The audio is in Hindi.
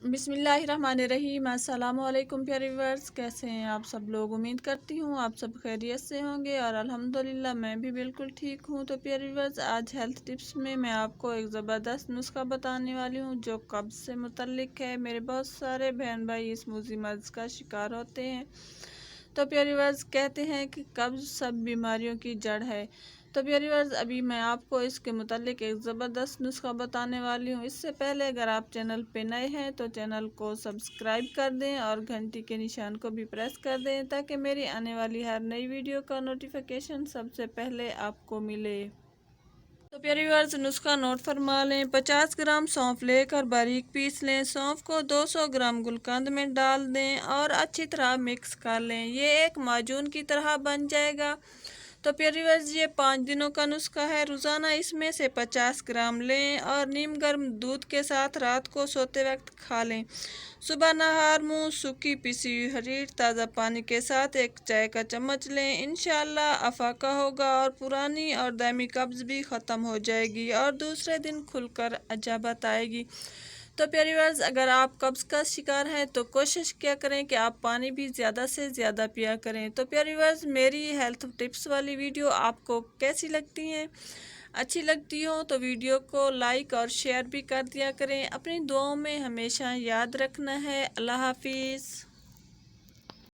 बिस्मिल्लाहिर्रहमानिर्रहीम। अस्सलामुअलैकुम प्यारे व्यूअर्स, कैसे हैं आप सब लोग। उम्मीद करती हूँ आप सब खैरियत से होंगे और अल्हम्दुलिल्लाह मैं भी बिल्कुल ठीक हूँ। तो प्यारे व्यूअर्स, आज हेल्थ टिप्स में मैं आपको एक ज़बरदस्त नुस्खा बताने वाली हूँ जो कब्ज़ से मुतल्लिक है। मेरे बहुत सारे बहन भाई इस मूजी मर्ज़ का शिकार होते हैं। तो प्यारे व्यूअर्स, कहते हैं कि कब्ज़ सब बीमारियों की जड़ है। तो प्यारे व्यूअर्स, अभी मैं आपको इसके मुतालिक एक ज़बरदस्त नुस्खा बताने वाली हूँ। इससे पहले अगर आप चैनल पे नए हैं तो चैनल को सब्सक्राइब कर दें और घंटी के निशान को भी प्रेस कर दें ताकि मेरी आने वाली हर नई वीडियो का नोटिफिकेशन सबसे पहले आपको मिले। तो प्यारे व्यूअर्स, नुस्खा नोट फरमा लें। 50 ग्राम सौंफ लेकर बारीक पीस लें। सौंफ को 200 ग्राम गुलकंद में डाल दें और अच्छी तरह मिक्स कर लें। ये एक माजून की तरह बन जाएगा। तो प्यारे व्यूअर्स, ये 5 दिनों का नुस्खा है। रोज़ाना इसमें से 50 ग्राम लें और नीम गर्म दूध के साथ रात को सोते वक्त खा लें। सुबह नहार मुंह सूखी पिसी हुई हरीर ताज़ा पानी के साथ एक चाय का चम्मच लें। इंशाल्लाह अफाका होगा और पुरानी और दायमी कब्ज़ भी ख़त्म हो जाएगी और दूसरे दिन खुलकर अजाबत आएगी। तो प्यारे व्यूअर्स, अगर आप कब्ज़ का शिकार हैं तो कोशिश क्या करें कि आप पानी भी ज़्यादा से ज़्यादा पिया करें। तो प्यारे व्यूअर्स, मेरी हेल्थ टिप्स वाली वीडियो आपको कैसी लगती हैं? अच्छी लगती हो तो वीडियो को लाइक और शेयर भी कर दिया करें। अपनी दुआओं में हमेशा याद रखना है। अल्लाह हाफिज़।